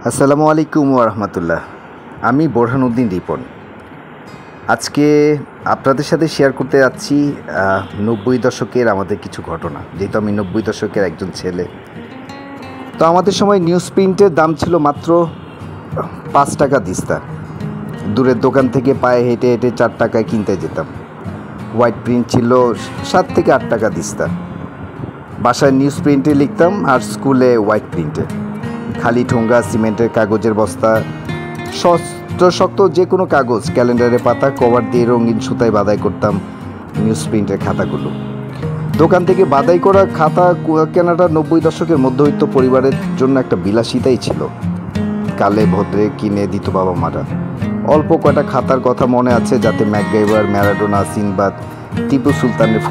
আসসালামু আলাইকুম ওয়া রাহমাতুল্লাহ। আমি বোরহানউদ্দিন রিপন। আজকে আপনাদের সাথে শেয়ার করতে যাচ্ছি ৯০ দশকের আমাদের কিছু ঘটনা। যেহেতু আমি ৯০ দশকের একজন ছেলে, তো আমাদের সময় নিউজ প্রিন্টের দাম ছিল মাত্র ৫ টাকা দিস্তা। দূরের দোকান থেকে পায়ে হেঁটে হেঁটে ৪ টাকায় কিনতে যেতাম। হোয়াইট প্রিন্ট ছিল ৭ থেকে ৮ টাকা দিস্তা। বাসায় নিউজ প্রিন্টে লিখতাম আর স্কুলে হোয়াইট প্রিন্টে। খালি ঠোঙ্গা, সিমেন্টের কাগজের বস্তা, শক্ত যে কোনো কাগজ, ক্যালেন্ডারের পাতা কভার দিয়ে রঙিন সুতায় বাঁধাই করতাম নিউজ প্রিন্টের খাতাগুলো। দোকান থেকে বাঁধাই করা খাতা কেনাটা ৯০ দশকের মধ্যবিত্ত পরিবারের জন্য একটা বিলাসিতাই ছিল। কালে ভদ্রে কিনে দিত বাবা মারা। অল্প কয়টা খাতার কথা মনে আছে, যাতে ম্যাকগাইভার, ম্যারাডোনা, সিনবাদ, টিপু সুলতানের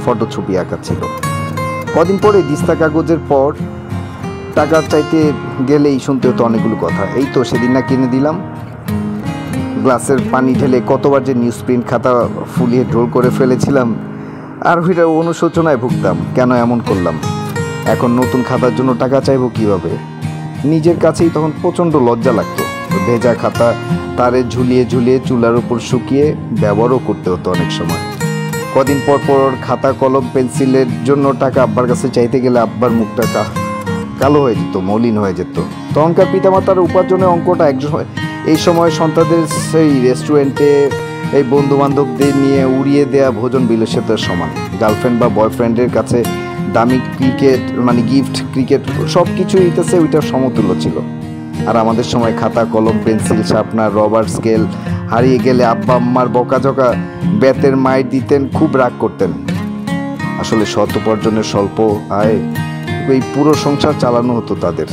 ফটো ছবি আঁকা ছিল। কদিন পরে দিস্তা কাগজের পর টাকা চাইতে গেলেই শুনতে হতো অনেকগুলো কথা। এই তো সেদিন না কিনে দিলাম। গ্লাসের পানি ঢেলে কতবার যে নিউজ প্রিন্ট খাতা ফুলিয়ে ঢোল করে ফেলেছিলাম, আর ওইটা অনুশোচনায় ভুগতাম, কেন এমন করলাম। এখন নতুন খাতার জন্য টাকা চাইবো কিভাবে? নিজের কাছেই তখন প্রচণ্ড লজ্জা লাগতো। ভেজা খাতা তারে ঝুলিয়ে ঝুলিয়ে চুলার উপর শুকিয়ে ব্যবহারও করতে হতো অনেক সময়। কদিন পর পর খাতা, কলম, পেন্সিলের জন্য টাকা আব্বার কাছে চাইতে গেলে আব্বার মুখটা কালো হয়ে যেত, মলিন হয়ে যেত। তখনকার পিতামাতার উপার্জনের অঙ্কটা এই সময় সন্তানদের সেই রেস্টুরেন্টে এই বন্ধুবান্ধবদের নিয়ে উড়িয়ে দেয়া ভোজন বিলাসিতার সমান। গার্লফ্রেন্ড বা বয়ফ্রেন্ডের কাছে দামি গিফট, ক্রিকেট সব কিছুই দিতেছে, ওইটার সমতুল্য ছিল। আর আমাদের সময় খাতা, কলম, পেন্সিল, শার্পনার, রবার, স্কেল হারিয়ে গেলে আব্বা আম্মার বকাঝকা, বেতের মাইর দিতেন, খুব রাগ করতেন। আসলে সৎ উপার্জনের স্বল্প আয় এই পুরো সংসার চালানো হতো তাদের,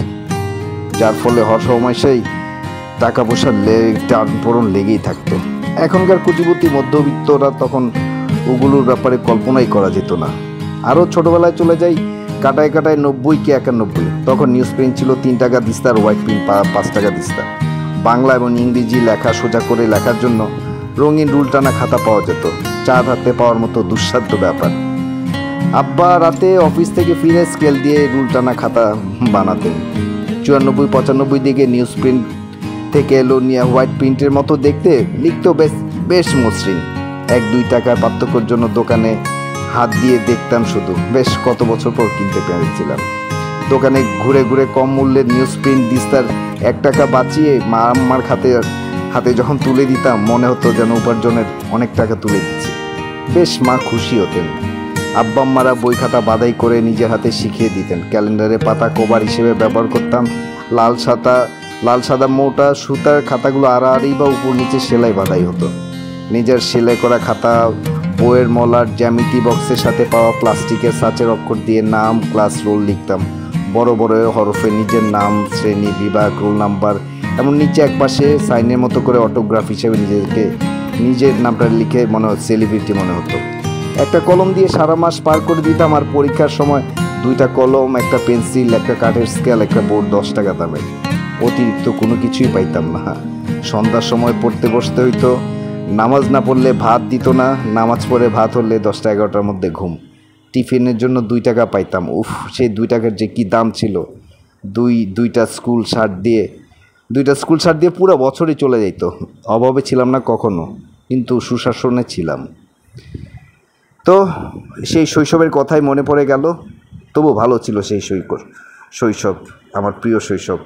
যার ফলে হরসময় টাকা পয়সার টানপোড়েন লেগেই থাকতো। এখনকার কোটিপতি মধ্যবিত্তরা তখন ওগুলোর ব্যাপারে কল্পনাই করা যেত না। আরও ছোটোবেলায় চলে যাই, কাটায় ৯০ কি ৯১। তখন নিউজ প্রিন্ট ছিল ৩ টাকা দিস্তা আর হোয়াইট প্রিন্ট ৫ টাকা দিস্তা। বাংলা এবং ইংরেজি লেখা সোজা করে লেখার জন্য রঙিন রুল টানা খাতা পাওয়া যেত, চাঁদ হাতে পাওয়ার মতো দুঃসাধ্য ব্যাপার। আব্বা রাতে অফিস থেকে ফিরে স্কেল দিয়ে রুল টানা খাতা বানাতেন। ৯৪-৯৫ দিকে নিউজ প্রিন্ট থেকে এলো হোয়াইট প্রিন্টের মতো দেখতে, লিখতেও বেশ মসৃণ। ১-২ টাকার পার্থক্যের জন্য দোকানে হাত দিয়ে দেখতাম শুধু। বেশ কত বছর পর কিনতে পেরেছিলাম। দোকানে ঘুরে ঘুরে কম মূল্যের নিউজ প্রিন্ট দিস্তার ১ টাকা বাঁচিয়ে আম্মার হাতে যখন তুলে দিতাম, মনে হতো যেন উপার্জনের অনেক টাকা তুলে দিচ্ছি। বেশ মা খুশি হতেন। আব্বা আম্মারা বই খাতা বাঁধাই করে নিজের হাতে শিখিয়ে দিতেন। ক্যালেন্ডারের পাতা কভার হিসেবে ব্যবহার করতাম। লাল সাদা মোটা সুতার খাতাগুলো আড়াআড়ি বা উপর নিচে সেলাই বাঁধাই হতো। নিজের সেলাই করা খাতা, বইয়ের মলার জ্যামিতি বক্সের সাথে পাওয়া প্লাস্টিকের সাঁচের অক্ষর দিয়ে নাম, ক্লাস, রোল লিখতাম। বড় বড় হরফে নিজের নাম, শ্রেণী, বিভাগ, রোল নাম্বার, এমন নিচে একপাশে সাইনের মতো করে অটোগ্রাফ হিসেবে নিজের নামটা লিখে সেলিব্রিটি মনে হতো। একটা কলম দিয়ে সারা মাস পার করে দিতাম। আর পরীক্ষার সময় 2টা কলম, একটা পেন্সিল, একটা কাঠের স্কেল, একটা বোর্ড 10 টাকা দামের। অতিরিক্ত কোনো কিছুই পাইতাম না। সন্ধ্যার সময় পড়তে বসতে হইতো। নামাজ না পড়লে ভাত দিত না, নামাজ পড়ে ভাত হলে 10টা-11টার মধ্যে ঘুম। টিফিনের জন্য 2 টাকা পাইতাম। সেই 2 টাকার যে কী দাম ছিল। দুইটা স্কুল শার্ট দিয়ে পুরো বছরই চলে যেত। অভাবে ছিলাম না কখনো, কিন্তু সুশাসনে ছিলাম। তো সেই শৈশবের কথাই মনে পড়ে গেল। তবু ভালো ছিল সেই শৈশব, আমার প্রিয় শৈশব।